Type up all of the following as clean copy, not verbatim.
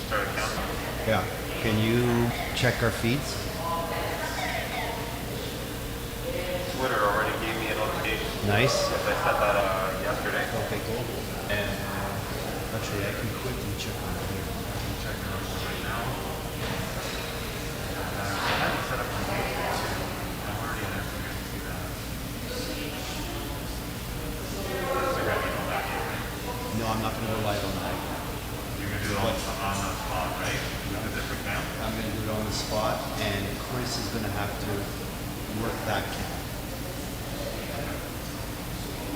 Start counting. Yeah. Can you check our feeds? Twitter already gave me a notification. Nice. Because I set that yesterday. Okay, cool. And Actually, I can quickly check on here. I'm checking it out right now. I had it set up for YouTube too. I'm already in there, so you can see that. Instagram, you know that yet, right? No, I'm not going to rely on that. You're going to do it on the spot, right? With a different cam? I'm going to do it on the spot, and Chris is going to have to work that cam.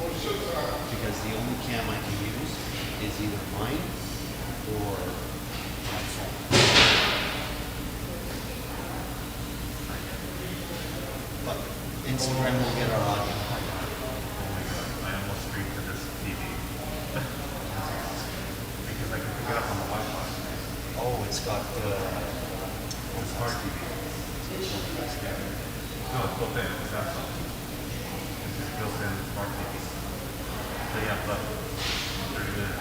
Because the only cam I can use is either mine or my phone. But Instagram will get our audio. Oh my god, I almost streamed to this TV. Because I can pick it up on the Wi-Fi. Oh, it's got It's smart TV. No, it's built in. It's Samsung. It's just built in smart TV. So yeah, but 30 minutes.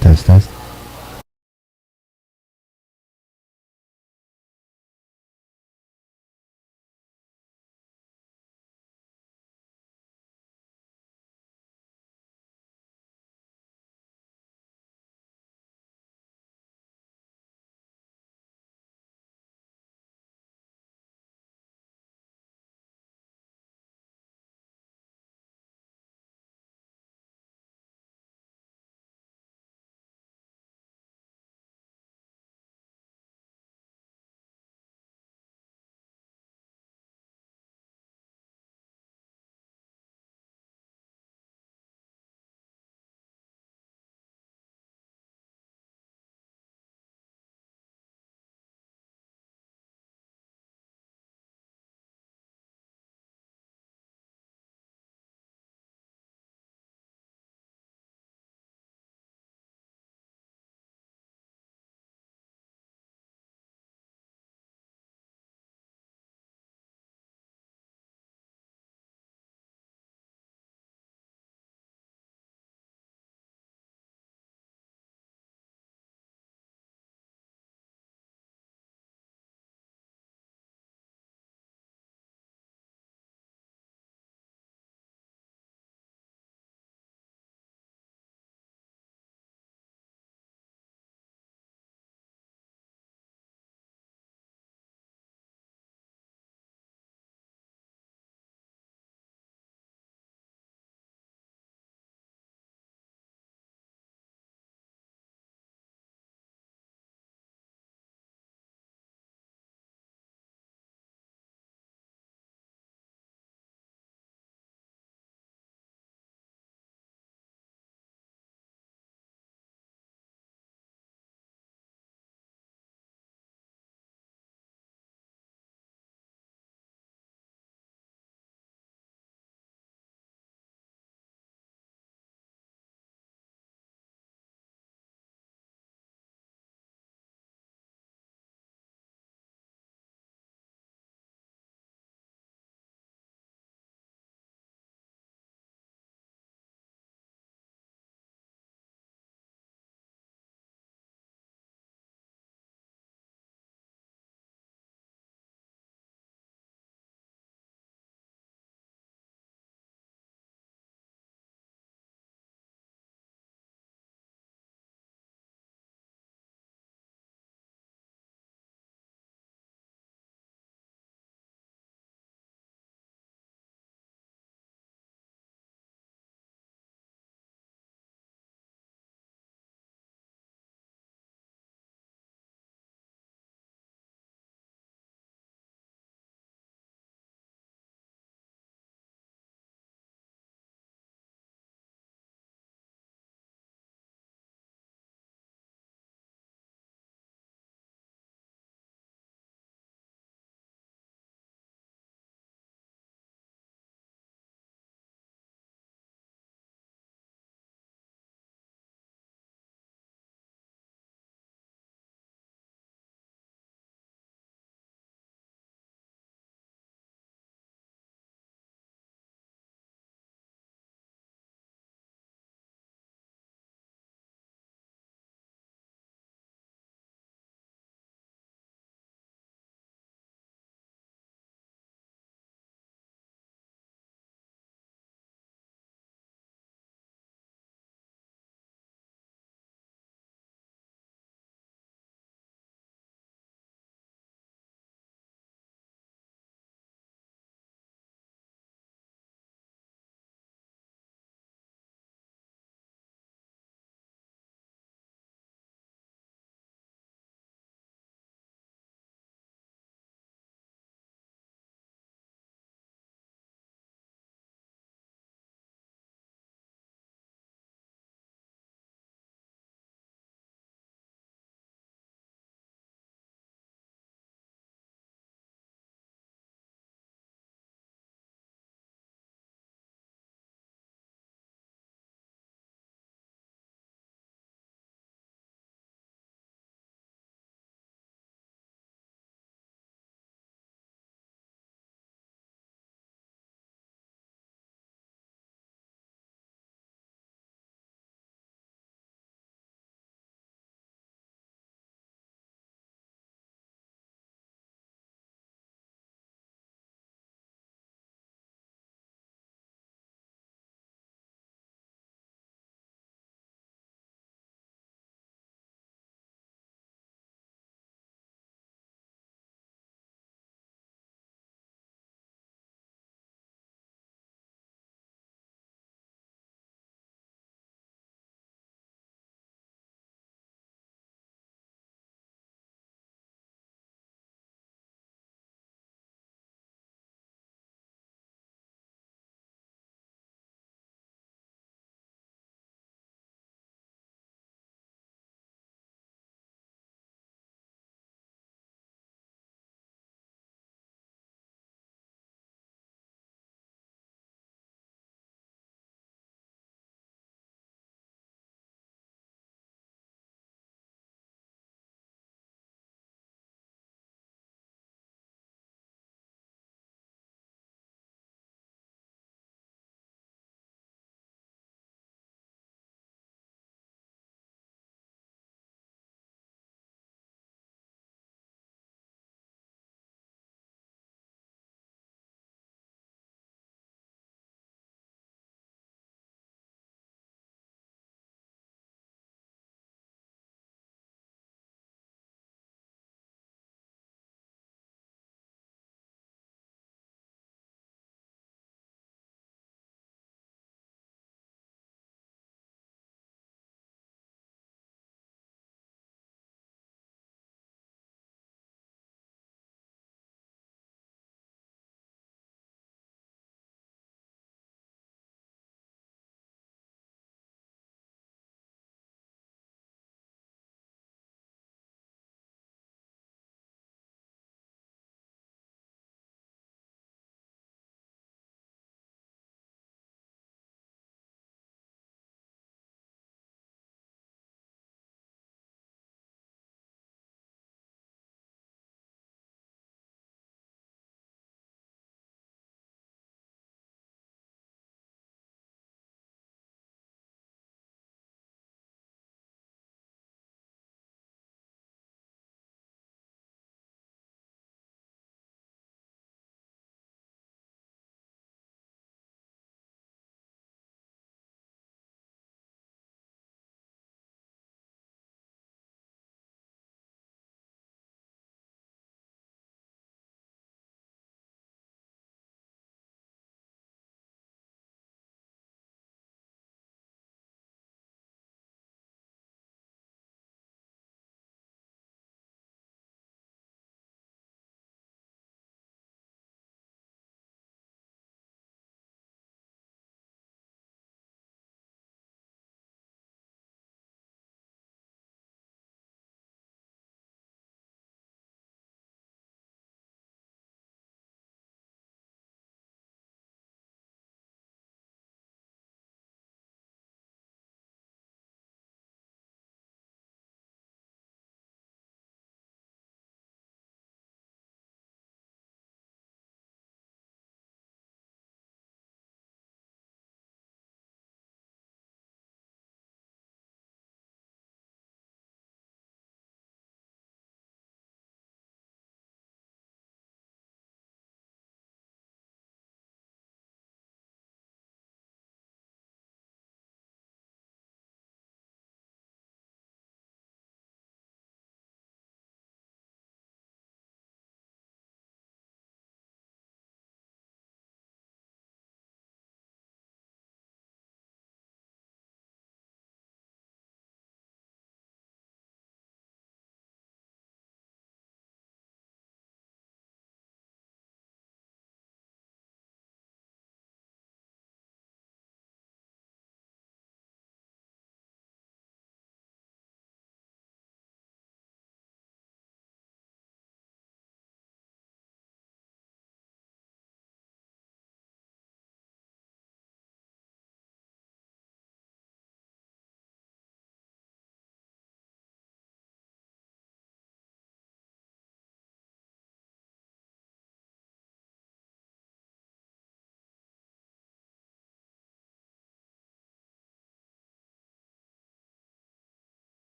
Test, test.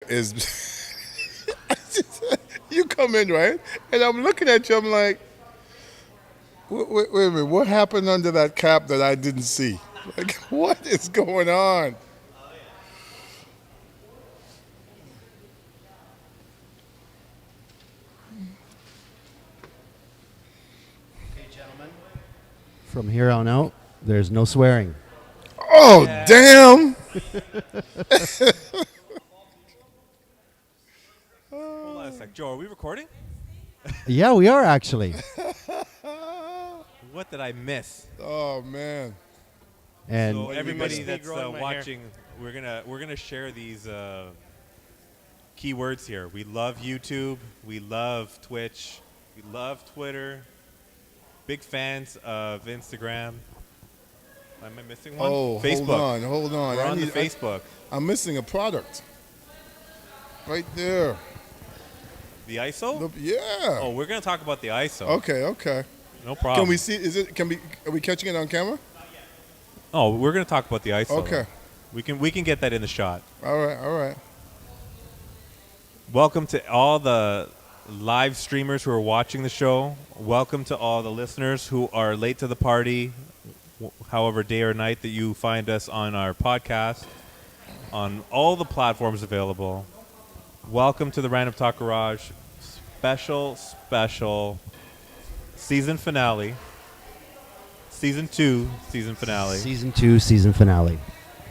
is you come in, right? And I'm looking at you, I'm like, wait a minute, what happened under that cap that I didn't see? Like, what is going on? Okay, gentlemen. From here on out, there's no swearing. Oh, damn! Hold on a sec. Joe, are we recording? Yeah, we are actually. What did I miss? Oh, man. And So everybody must be that's growing my hair. watching, we're gonna share these keywords here. We love YouTube. We love Twitch. We love Twitter. Big fans of Instagram. Am I missing one? Oh, Facebook. hold on. We're on the Facebook. I'm missing a product. Right there. The ISO? Yeah. Oh, we're gonna talk about the ISO. Okay. No problem. Can we see? Are we catching it on camera? Oh, we're gonna talk about the ISO. Okay. We can get that in the shot. All right. Welcome to all the live streamers who are watching the show. Welcome to all the listeners who are late to the party, however day or night that you find us on our podcast, on all the platforms available. Welcome to the Random Talk Garage special season finale. Season 2 season finale Season 2 season finale.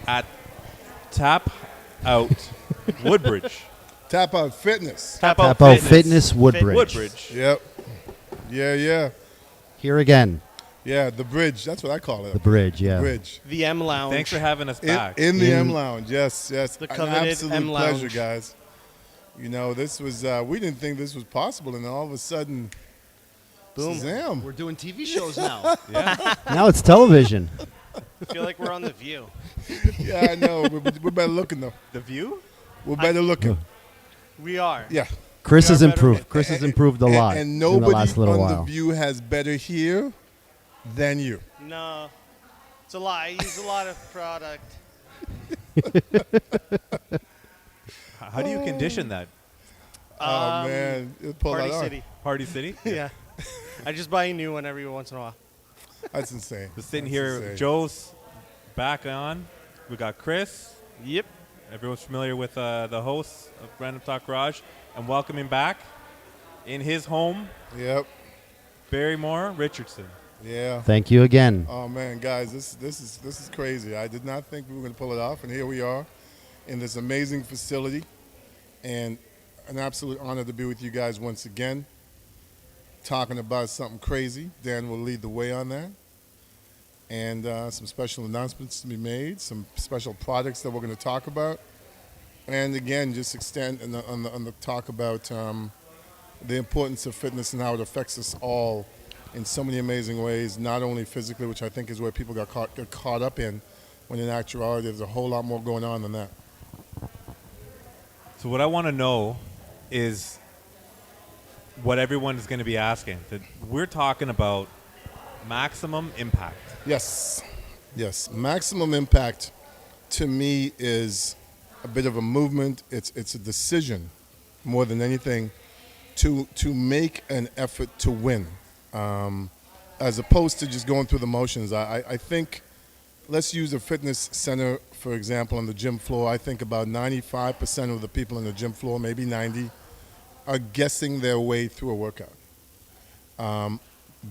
at Tapout Woodbridge. Tapout Fitness. Tapout Fitness Woodbridge. Woodbridge. Yep. Yeah. Here again, Yeah, the bridge. That's what I call it. the bridge. Yeah. Bridge. The M Lounge. Thanks for having us In, back. in the In- M Lounge. Yes. The An coveted absolute M Lounge. pleasure, guys. You know, this was, we didn't think this was possible, and then all of a sudden, Boom. Shazam. We're doing TV shows now. Yeah. Now it's television. I feel like we're on The View. Yeah, I know. We're better looking, though. The View? We're better looking. We are. Yeah. Chris We are has better improved. than- Chris has improved a lot And in the nobody last little on while. The View has better here than you. No. It's a lie. I use a lot of product. How do you condition that? Oh, man. It'll pull Party that on. City. Party City? Yeah. I just buy a new one every once in a while. That's insane. Just sitting That's here, insane. Joe's back on. We got Chris. Yep. Everyone's familiar with the host of Random Talk Garage. And welcoming back in his home, Yep. Barrymore Richardson. Yeah. Thank you again. Oh man, guys, this is crazy. I did not think we were going to pull it off, and here we are in this amazing facility, and an absolute honor to be with you guys once again, talking about something crazy. Dan will lead the way on that, and some special announcements to be made, some special products that we're going to talk about, and again, just extend on the talk about the importance of fitness and how it affects us all in so many amazing ways, not only physically, which I think is where people get caught up in, when in actuality there's a whole lot more going on than that. So what I want to know is what everyone is going to be asking. That we're talking about maximum impact. Yes. Maximum impact to me is a bit of a movement. It's a decision more than anything to make an effort to win, as opposed to just going through the motions. I think, let's use a fitness center, for example, on the gym floor. I think about 95% of the people on the gym floor, maybe 90, are guessing their way through a workout.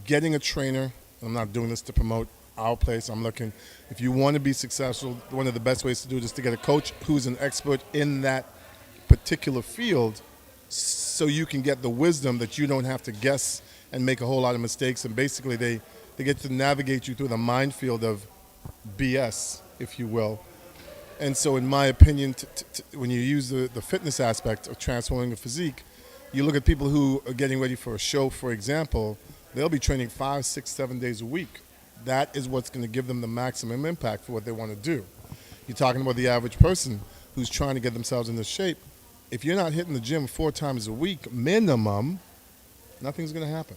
Getting a trainer, I'm not doing this to promote our place. I'm looking, if you want to be successful, one of the best ways to do it is to get a coach who's an expert in that particular field, so you can get the wisdom that you don't have to guess and make a whole lot of mistakes. And basically they get to navigate you through the minefield of BS, if you will. And so in my opinion, when you use the fitness aspect of transforming a physique, you look at people who are getting ready for a show, for example, they'll be training 5, 6, 7 days a week. That is what's going to give them the maximum impact for what they want to do. You're talking about the average person who's trying to get themselves into shape. If you're not hitting the gym 4 times a week, minimum, nothing's going to happen.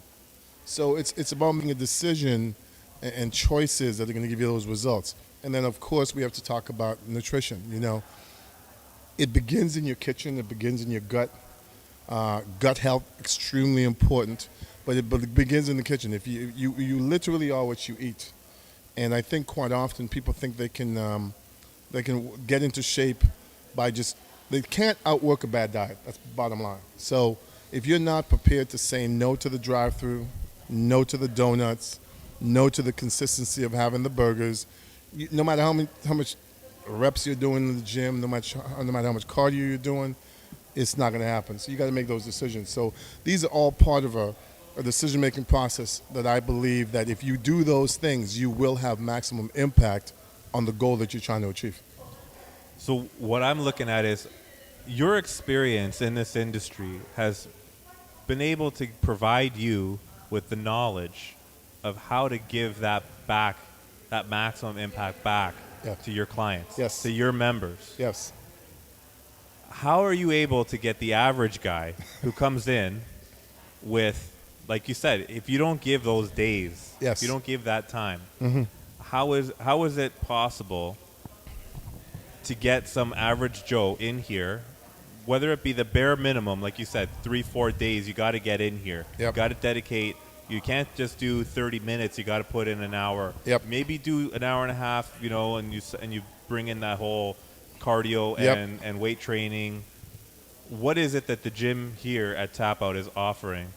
So it's about making a decision and choices that are going to give you those results. And then, of course, we have to talk about nutrition. You know, it begins in your kitchen. It begins in your gut. Gut health, extremely important, but it begins in the kitchen. If you literally are what you eat, and I think quite often people think they can get into shape by they can't outwork a bad diet. That's the bottom line. So if you're not prepared to say no to the drive-through, no to the donuts, no to the consistency of having the burgers, no matter how much reps you're doing in the gym, no matter how much cardio you're doing, it's not going to happen. So you got to make those decisions. So these are all part of a decision-making process that I believe that if you do those things, you will have maximum impact on the goal that you're trying to achieve. So what I'm looking at is your experience in this industry has been able to provide you with the knowledge of how to give that back, that maximum impact back to your clients, Yes. to your members. Yes. How are you able to get the average guy who comes in with, like you said, if you don't give those days, Yes. if you don't give that time, Mm-hmm. how is it possible to get some average Joe in here, whether it be the bare minimum, like you said, 3-4 days, you got to get in here. Yep. You got to dedicate. You can't just do 30 minutes. You got to put in an hour. Yep. Maybe do an hour and a half, and you bring in that whole cardio Yep. and weight training. What is it that the gym here at Tapout is offering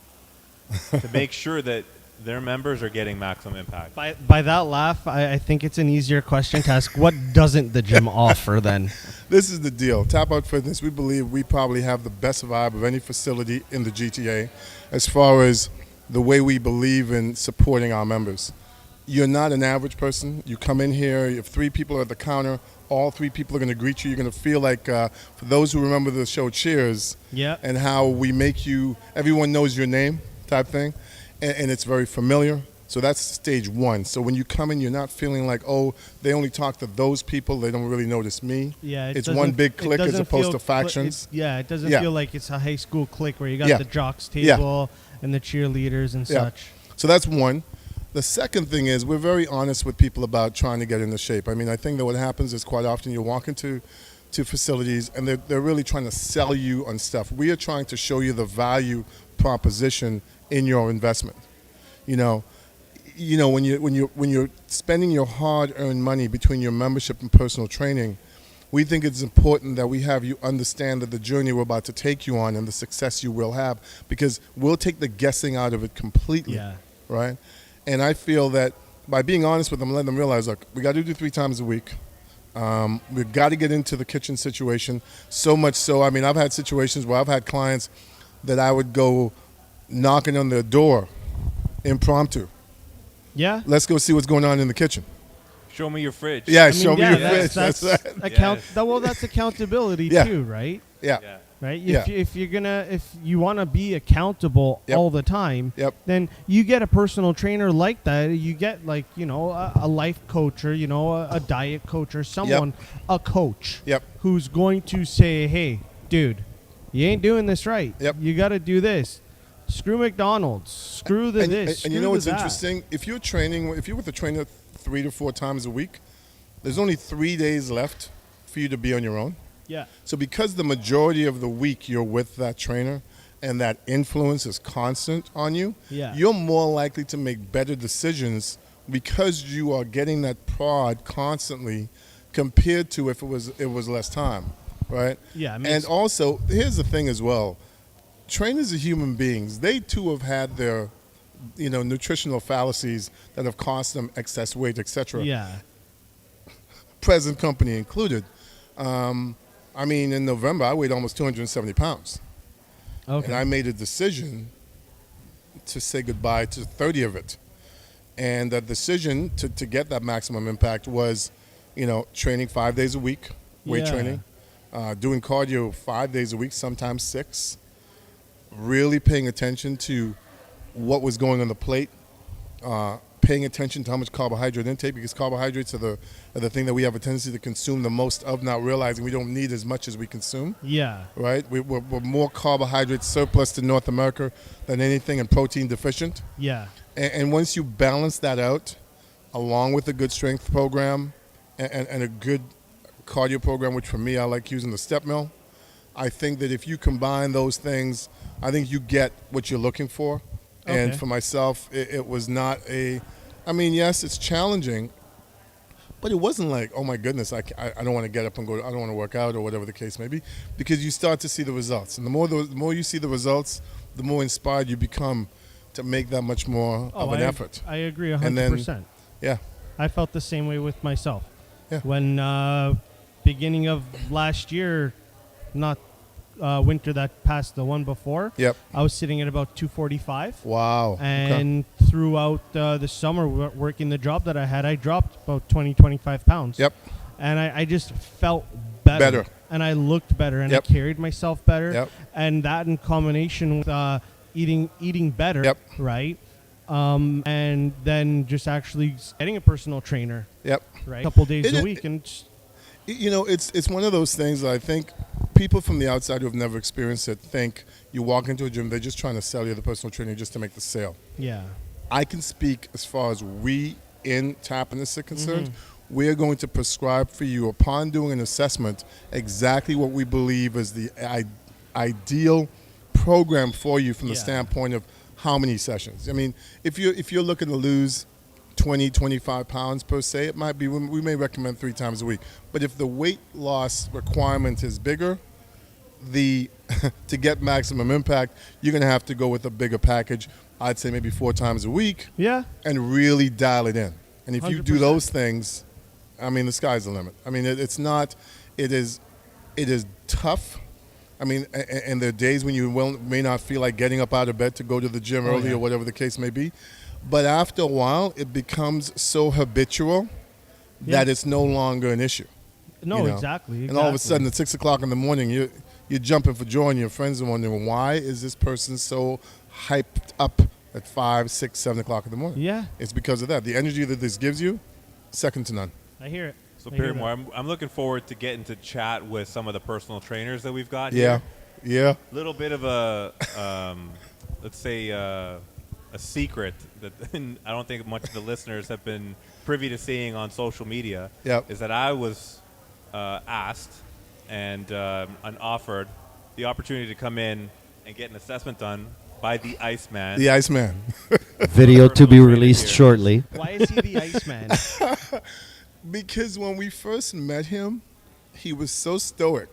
to make sure that their members are getting maximum impact? By that laugh, I think it's an easier question to ask. What doesn't the gym offer then? This is the deal. Tapout Fitness, we believe we probably have the best vibe of any facility in the GTA as far as the way we believe in supporting our members. You're not an average person. You come in here, if 3 people are at the counter, all 3 people are going to greet you. You're going to feel like, for those who remember the show Cheers, Yeah. and how we make you, everyone knows your name type thing, and it's very familiar. So that's stage 1. So when you come in, you're not feeling like, oh, they only talk to those people. They don't really notice me. Yeah, It's one big clique as opposed to factions. It doesn't Yeah. feel like it's a high school clique where you got Yeah. the jocks Yeah. table and the cheerleaders and Yeah. such. So that's one. The second thing is we're very honest with people about trying to get into shape. I mean, I think that what happens is quite often you walk into facilities and they're really trying to sell you on stuff. We are trying to show you the value proposition in your investment. When you're spending your hard-earned money between your membership and personal training, we think it's important that we have you understand that the journey we're about to take you on and the success you will have, because we'll take the guessing out of it completely. Yeah. Right? And I feel that by being honest with them, letting them realize, look, we got to do 3 times a week. We've got to get into the kitchen situation. So much so, I mean, I've had situations where I've had clients that I would go knocking on their door impromptu. Yeah. Let's go see what's going on in the kitchen. Show me your fridge. Yeah, I mean, show me yeah, your fridge. That's right. That's accountability Yeah. too, right? Yeah. Yeah. Right. Yeah. If you want to be accountable Yep. all the time, Yep. then you get a personal trainer like that. You get a life coach or a diet coach or someone, a coach, Yep. who's going to say, hey, dude, you ain't doing this right. Yep. You got to do this. Screw McDonald's. Screw the this. And you screw know what's the that. interesting? If you're with a trainer 3 to 4 times a week, there's only 3 days left for you to be on your own. Yeah. So because the majority of the week you're with that trainer and that influence is constant on you, Yeah. you're more likely to make better decisions because you are getting that prod constantly compared to if it was less time, right? Yeah, And also, here's the thing as well. Trainers are human beings. They too have had their nutritional fallacies that have cost them excess weight, etc. Yeah. Present company included. In November, I weighed almost 270 pounds. Okay. And I made a decision to say goodbye to 30 of it. And the decision to get that maximum impact was, training 5 days a week, weight Yeah. training, doing cardio 5 days a week, sometimes 6, really paying attention to what was going on the plate, paying attention to how much carbohydrate intake, because carbohydrates are the thing that we have a tendency to consume the most of, not realizing we don't need as much as we consume. Yeah. Right? We're more carbohydrate surplus to North America than anything, and protein deficient. Yeah. And once you balance that out, along with a good strength program and a good cardio program, which for me, I like using the step mill. I think that if you combine those things, I think you get what you're looking for. And Okay. for myself, it was not I mean, yes, it's challenging, but it wasn't like, oh my goodness, I don't want to get up and go, I don't want to work out or whatever the case may be, because you start to see the results. And the more you see the results, the more inspired you become to make that much more of an effort. I agree And then- 100%. Yeah. I felt the same way with myself. Yeah. When beginning of last year, not winter that passed, the one before, Yep. I was sitting at about 245. Wow. Okay. And throughout the summer, working the job that I had, I dropped about 20, 25 pounds. Yep. And I just felt better. Better. And I looked better, and Yep. I carried myself better. Yep. And that in combination with eating better, Yep. right? And then just actually getting a personal trainer, Yep. right? A couple days It- a week. And just, You know, it's one of those things that I think people from the outside who have never experienced it think you walk into a gym, they're just trying to sell you the personal trainer just to make the sale. yeah. I can speak as far as we in Tapout are concerned. We're going to prescribe for you, upon doing an assessment, exactly what we believe is the ideal program for you from the Yeah. standpoint of how many sessions. I mean, if you're looking to lose 20, 25 pounds per se, it might be, we may recommend 3 times a week. But if the weight loss requirement is bigger, to get maximum impact, you're going to have to go with a bigger package. I'd say maybe 4 times a week Yeah. and really dial it in. And if you do 100%. those things, I mean, the sky's the limit. I mean, it's not, it is tough. I mean, and there are days when you may not feel like getting up out of bed to go to the gym early yeah. or whatever the case may be. But after a while, it becomes so habitual that it's no longer an issue. No, you know? exactly. And all of a sudden, at 6 o'clock in the morning, you're jumping for joy, and your friends are wondering, why is this person so hyped up at 5, 6, 7 o'clock in the morning? Yeah, It's because of that. The energy that this gives you, second to none. I hear it. So, I hear Peter, I'm looking forward to getting to chat with some of the personal trainers that we've got Yeah, here. yeah. Little bit of a, let's say, a secret that I don't think much of the listeners have been privy to seeing on social media. Yep. Is that I was asked and offered the opportunity to come in and get an assessment done by the Iceman. The Iceman. Video to be Personal released trainer shortly. Why is he the Iceman? Because when we first met him, he was so stoic,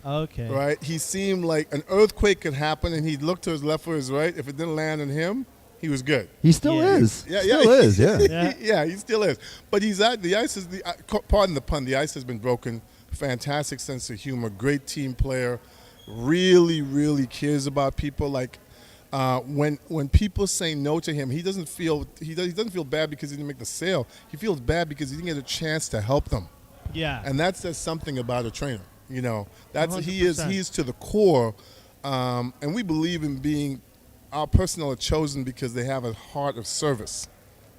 Okay. right? He seemed like an earthquake could happen, and he'd look to his left or his right. If it didn't land on him, he was good. He still Yeah. is. Yeah, Still yeah. is, yeah. Yeah. Yeah, he still is. But he's at the ice is the pardon the pun. The ice has been broken. Fantastic sense of humor. Great team player. Really, really cares about people. Like when people say no to him, he doesn't feel bad because he didn't make the sale. He feels bad because he didn't get a chance to help them. Yeah. And that says something about a trainer. You know, that's he 100%. is to the core, and we believe in being our personnel are chosen because they have a heart of service,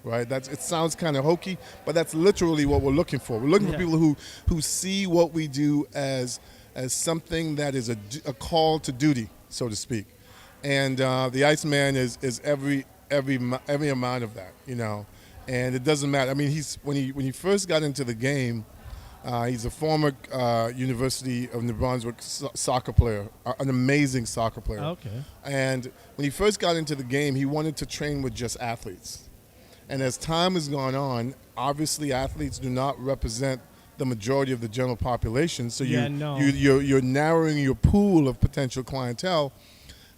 right? It sounds kind of hokey, but that's literally what we're looking for. We're looking for Yeah. people who see what we do as something that is a call to duty, so to speak. And the Iceman is every amount of that, you know. And it doesn't matter. I mean, when he first got into the game. He's a former University of New Brunswick soccer player, an amazing soccer player. Okay. And when he first got into the game, he wanted to train with just athletes. And as time has gone on, obviously athletes do not represent the majority of the general population. So you're narrowing your pool of potential clientele.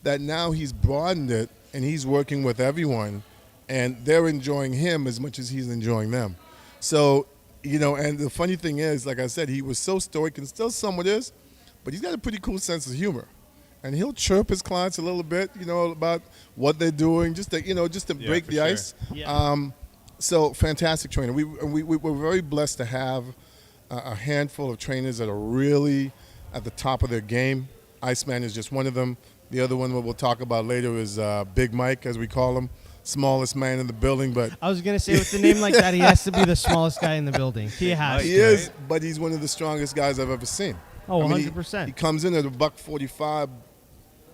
That now he's broadened it, and he's working with everyone, and they're enjoying him as much as he's enjoying them. So. You know, and the funny thing is, like I said, he was so stoic and still somewhat is, but he's got a pretty cool sense of humor. And he'll chirp his clients a little bit, you know, about what they're doing, just to Yeah, break for the sure. ice. Yeah. So fantastic trainer. We're very blessed to have a handful of trainers that are really at the top of their game. Iceman is just one of them. The other one we'll talk about later is Big Mike, as we call him. Smallest man in the building, but I was gonna say with a name like that, he has to be the smallest guy in the building. He has. he to. is, but he's one of the strongest guys I've ever seen. Oh, I mean, 100%. He comes in at $145,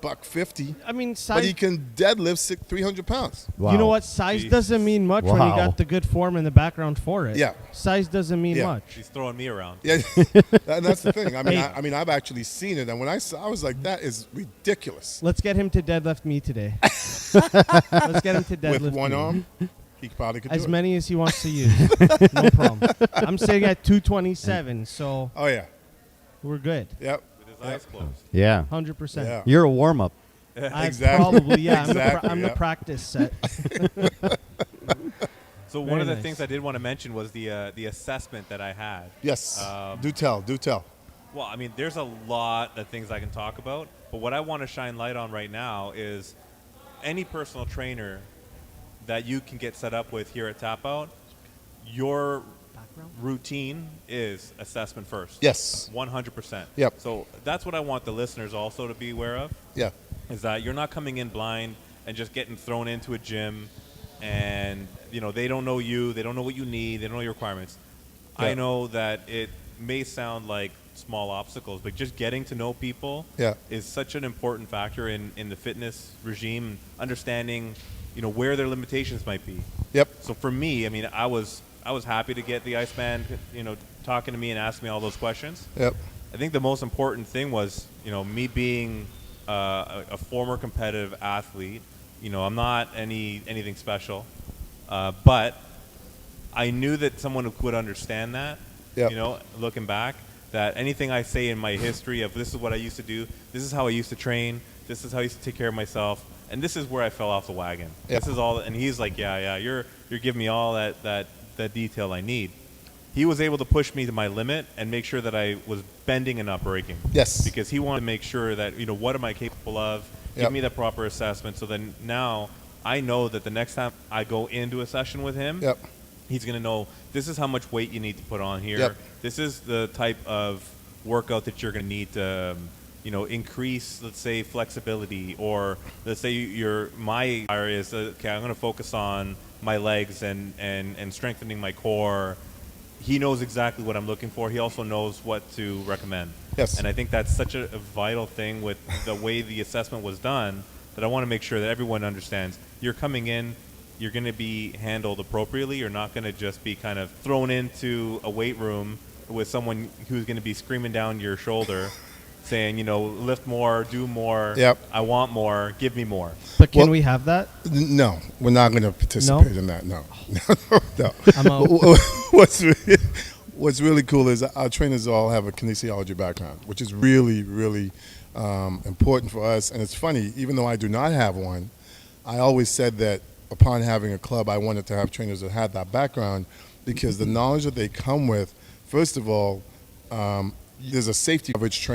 $150, I mean, but he size. can deadlift 300 pounds. You know Wow. what? Size Jeez. doesn't mean much when you Wow. got the good form in the background for it. Yeah. Size doesn't mean Yeah. much. He's throwing me around. Yeah, and that's the thing. I mean, Hey. I mean, I've actually seen it, and when I saw, I was like, that is ridiculous. Let's get him to deadlift me today. Let's get him to deadlift With one me. arm, he probably could As do it. many as he wants to use. No problem. I'm sitting at 227, so Oh yeah, we're good. yep, With his eyes closed. Yeah. 100%. yeah. You're a warm up. I Exactly. probably, yeah. Exactly, I'm the yeah. practice set. So one Very of the nice. things I did want to mention was the assessment that I had. Yes. Um, Do tell. Well, I mean, there's a lot of things I can talk about, but what I want to shine light on right now is any personal trainer that you can get set up with here at Tapout, your routine is assessment first. Yes. 100%. Yep. So that's what I want the listeners also to be aware of, Yeah. is that you're not coming in blind and just getting thrown into a gym and, they don't know you, they don't know what you need, they don't know your requirements. I Yeah. know that it may sound like small obstacles, but just getting to know people Yeah. is such an important factor in the fitness regime, understanding, where their limitations might be. Yep. So for me, I mean, I was happy to get the Iceman, talking to me and asking me all those questions. Yep. I think the most important thing was, me being a former competitive athlete. I'm not anything special, but I knew that someone would understand that. Yep. Looking back, that anything I say in my history of this is what I used to do, this is how I used to train, this is how I used to take care of myself, and this is where I fell off the wagon. Yep. This is all, and he's like, yeah, you're giving me all that detail I need. He was able to push me to my limit and make sure that I was bending and not breaking. Yes. Because he wanted to make sure that, what am I capable of? Give Yep. me that proper assessment. So then now I know that the next time I go into a session with him, Yep. he's going to know this is how much weight you need to put on here. Yep. This is the type of workout that you're going to need to, increase, let's say, flexibility, or let's say my area is, okay, I'm going to focus on my legs and strengthening my core. He knows exactly what I'm looking for. He also knows what to recommend. Yes. And I think that's such a vital thing with the way the assessment was done, that I want to make sure that everyone understands. You're coming in, you're going to be handled appropriately. You're not going to just be kind of thrown into a weight room with someone who's going to be screaming down your shoulder saying, lift more, do more, Yep. I want more, give me more. But can Well- we have that? No, we're not going to participate in that. No. No. I'm out. What's really cool is our trainers all have a kinesiology background, which is really, really important for us. And it's funny, even though I do not have one, I always said that upon having a club, I wanted to have trainers that had that background, because the knowledge that they come with, first of all, there's a safety coverage training.